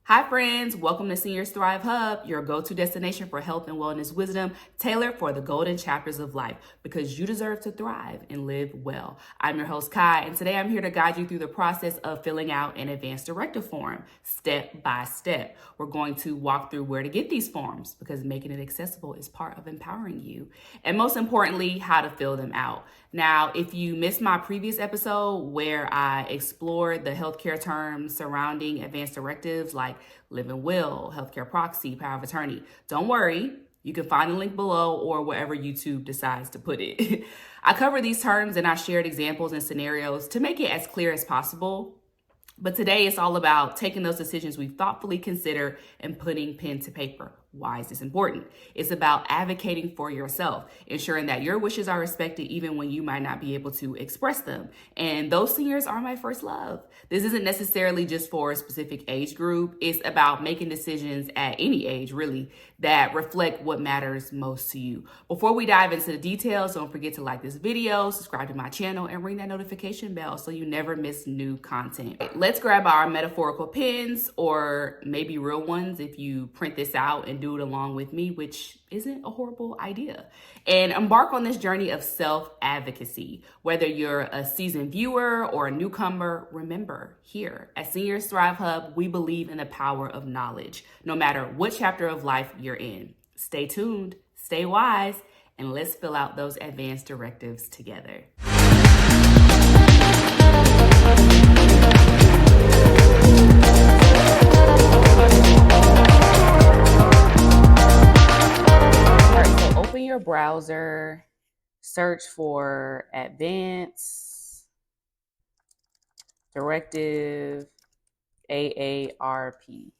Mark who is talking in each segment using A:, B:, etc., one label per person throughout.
A: Hi friends, welcome to Seniors Thrive Hub, your go-to destination for health and wellness wisdom tailored for the golden chapters of life because you deserve to thrive and live well. I'm your host Kai, and today I'm here to guide you through the process of filling out an advanced directive form step by step. We're going to walk through where to get these forms because making it accessible is part of empowering you, and most importantly, how to fill them out. Now, if you missed my previous episode where I explored the healthcare terms surrounding advanced directives like living will, healthcare proxy, power of attorney, don't worry. You can find the link below or wherever YouTube decides to put it. I cover these terms and I shared examples and scenarios to make it as clear as possible. But today it's all about taking those decisions we've thoughtfully considered and putting pen to paper. Why is this important? It's about advocating for yourself, ensuring that your wishes are respected even when you might not be able to express them. And those seniors are my first love. This isn't necessarily just for a specific age group. It's about making decisions at any age, really, that reflect what matters most to you. Before we dive into the details, don't forget to like this video, subscribe to my channel, and ring that notification bell so you never miss new content. Let's grab our metaphorical pens, or maybe real ones if you print this out and do it along with me, which isn't a horrible idea, and embark on this journey of self-advocacy. Whether you're a seasoned viewer or a newcomer, remember, here at Seniors Thrive Hub, we believe in the power of knowledge, no matter what chapter of life you're in. Stay tuned, stay wise, and let's fill out those advanced directives together. Open your browser, search for Advanced Directive AARP.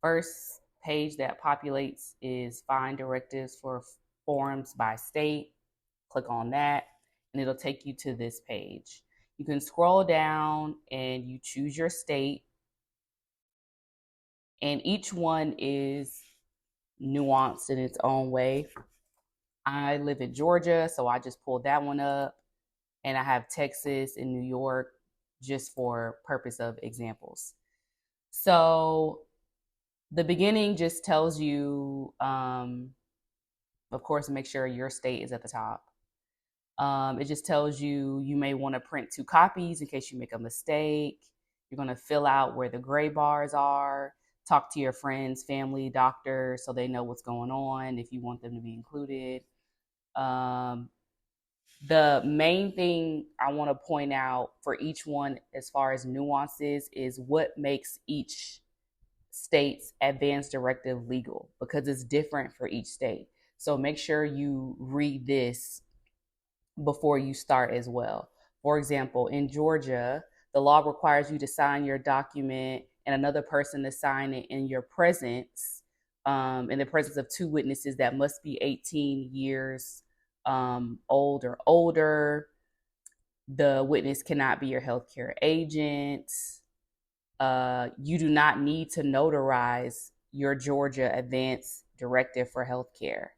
A: First page that populates is Find Directives for Forms by State. Click on that, and it'll take you to this page. You can scroll down and you choose your state, and each one is nuanced in its own way. I live in Georgia, so I just pulled that one up, and I have Texas and New York just for purpose of examples. So the beginning just tells you, of course, make sure your state is at the top. It just tells you you may want to print 2 copies in case you make a mistake. You're going to fill out where the gray bars are. Talk to your friends, family, doctor, so they know what's going on if you want them to be included. The main thing I want to point out for each one as far as nuances is what makes each state's advanced directive legal, because it's different for each state. So make sure you read this before you start as well. For example, in Georgia, the law requires you to sign your document and another person to sign it in your presence, in the presence of 2 witnesses that must be 18 years old or older. The witness cannot be your healthcare agent. You do not need to notarize your Georgia advance directive for healthcare.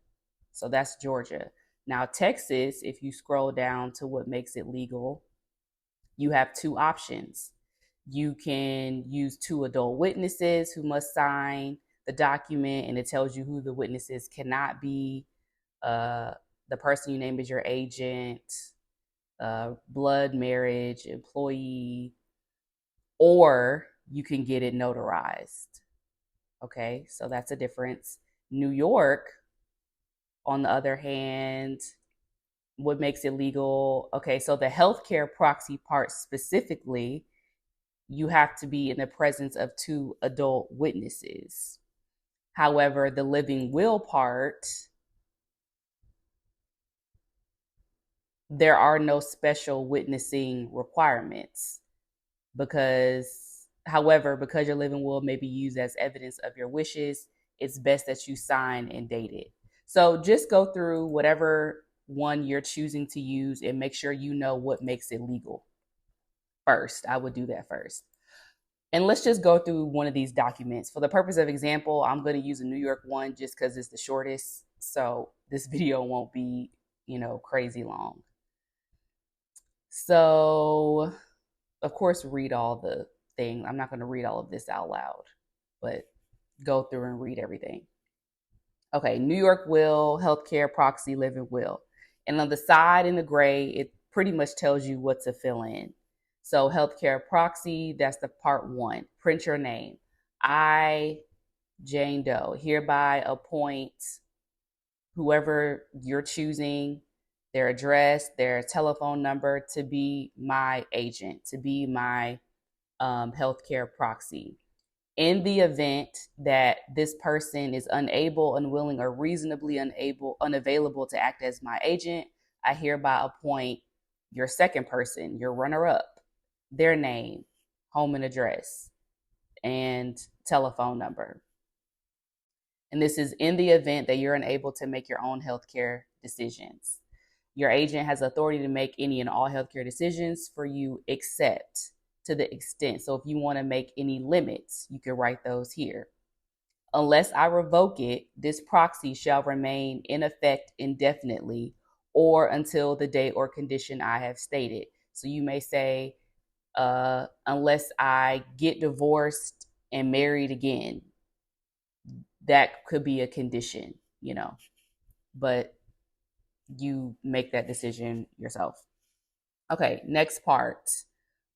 A: So that's Georgia. Now, Texas, if you scroll down to what makes it legal, you have 2 options. You can use 2 adult witnesses who must sign the document, and it tells you who the witnesses cannot be. The person you name as your agent, blood, marriage, employee, or you can get it notarized. Okay, so that's a difference. New York, on the other hand, what makes it legal? Okay, so the healthcare proxy part specifically, you have to be in the presence of 2 adult witnesses. However, the living will part, there are no special witnessing requirements because your living will may be used as evidence of your wishes, it's best that you sign and date it. So just go through whatever one you're choosing to use and make sure you know what makes it legal first. I would do that first. And let's just go through one of these documents. For the purpose of example, I'm going to use a New York one just because it's the shortest. So this video won't be, crazy long. So, of course, read all the thing. I'm not going to read all of this out loud, but go through and read everything. Okay, New York will, healthcare proxy, living will. And on the side in the gray, it pretty much tells you what to fill in. So healthcare proxy, that's the part 1. Print your name. I, Jane Doe, hereby appoint whoever you're choosing, their address, their telephone number, to be my agent, to be my healthcare proxy. In the event that this person is unable, unwilling, or reasonably unavailable to act as my agent, I hereby appoint your second person, your runner-up, their name, home and address, and telephone number. And this is in the event that you're unable to make your own healthcare decisions. Your agent has authority to make any and all healthcare decisions for you, except to the extent. So if you want to make any limits, you can write those here. Unless I revoke it, this proxy shall remain in effect indefinitely or until the date or condition I have stated. So you may say, unless I get divorced and married again. That could be a condition, but you make that decision yourself. Okay, next part.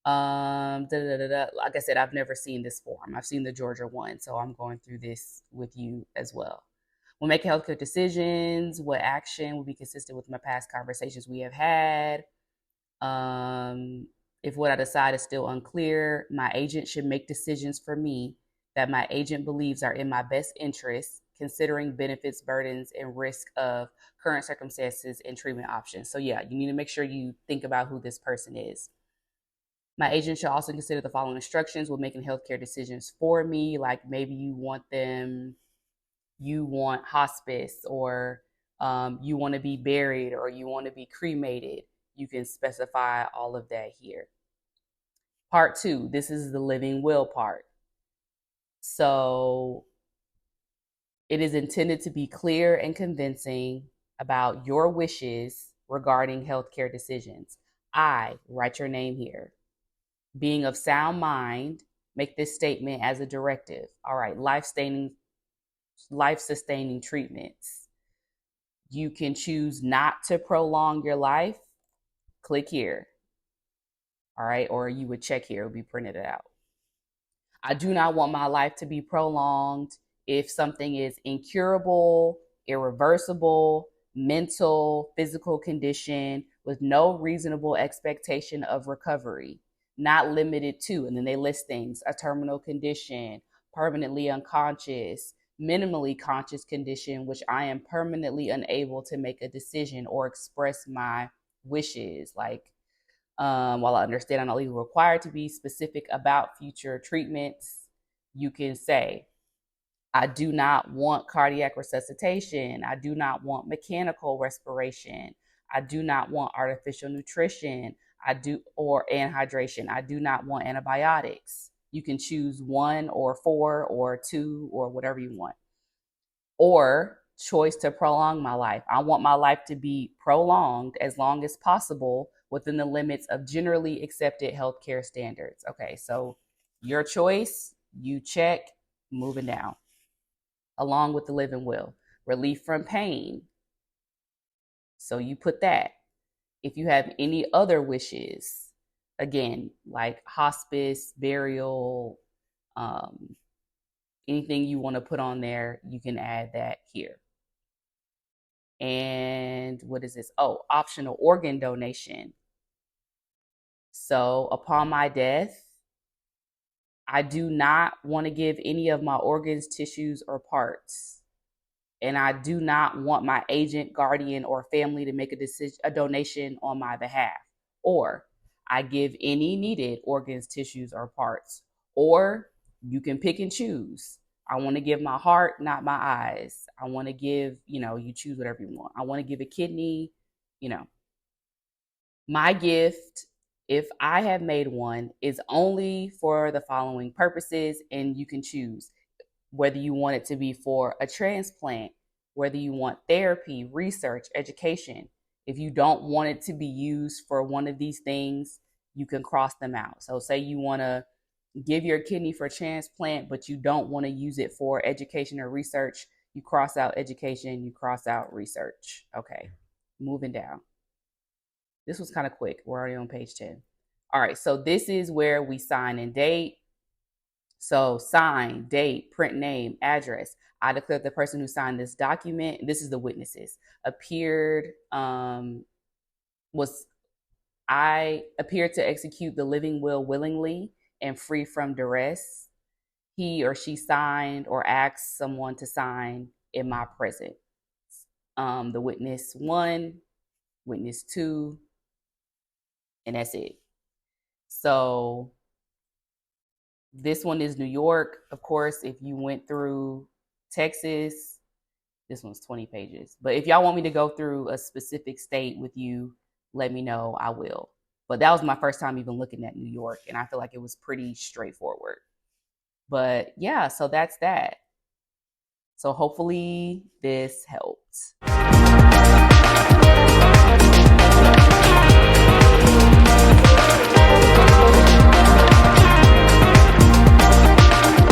A: Like I said, I've never seen this form. I've seen the Georgia one, so I'm going through this with you as well. When making healthcare decisions, what action will be consistent with my past conversations we have had? If what I decide is still unclear, my agent should make decisions for me that my agent believes are in my best interest, considering benefits, burdens, and risk of current circumstances and treatment options. So yeah, you need to make sure you think about who this person is. My agent should also consider the following instructions when making healthcare decisions for me. Like maybe you want hospice, or you want to be buried, or you want to be cremated. You can specify all of that here. Part 2, this is the living will part. So it is intended to be clear and convincing about your wishes regarding healthcare decisions. I, write your name here. Being of sound mind, make this statement as a directive. All right, life-sustaining treatments. You can choose not to prolong your life. Click here. All right, or you would check here, it would be printed out. I do not want my life to be prolonged if something is incurable, irreversible, mental, physical condition with no reasonable expectation of recovery, not limited to, and then they list things: a terminal condition, permanently unconscious, minimally conscious condition, which I am permanently unable to make a decision or express my wishes. Like, while I understand I'm not legally required to be specific about future treatments, you can say, I do not want cardiac resuscitation. I do not want mechanical respiration. I do not want artificial nutrition. And hydration. I do not want antibiotics. You can choose 1 or 4 or 2 or whatever you want. Or choice to prolong my life. I want my life to be prolonged as long as possible within the limits of generally accepted healthcare standards. Okay, so your choice, you check, moving down. Along with the living will. Relief from pain. So you put that. If you have any other wishes, again, like hospice, burial, anything you want to put on there, you can add that here. And what is this? Oh, optional organ donation. So upon my death, I do not want to give any of my organs, tissues, or parts. And I do not want my agent, guardian, or family to make a donation on my behalf. Or I give any needed organs, tissues, or parts. Or you can pick and choose. I want to give my heart, not my eyes. I want to give, you choose whatever you want. I want to give a kidney, My gift, if I have made one, is only for the following purposes, and you can choose whether you want it to be for a transplant, whether you want therapy, research, education. If you don't want it to be used for one of these things, you can cross them out. So say you want to, give your kidney for transplant, but you don't want to use it for education or research, you cross out education, you cross out research. Okay, moving down. This was kind of quick. We're already on page 10. All right, so this is where we sign and date. So sign, date, print name, address. I declare the person who signed this document, this is the witnesses, I appeared to execute the living will willingly and free from duress. He or she signed or asked someone to sign in my presence. The witness 1, witness 2, and that's it. So this one is New York. Of course, if you went through Texas, this one's 20 pages. But if y'all want me to go through a specific state with you, let me know. I will. But that was my first time even looking at New York, and I feel like it was pretty straightforward. But yeah, so that's that. So hopefully this helped.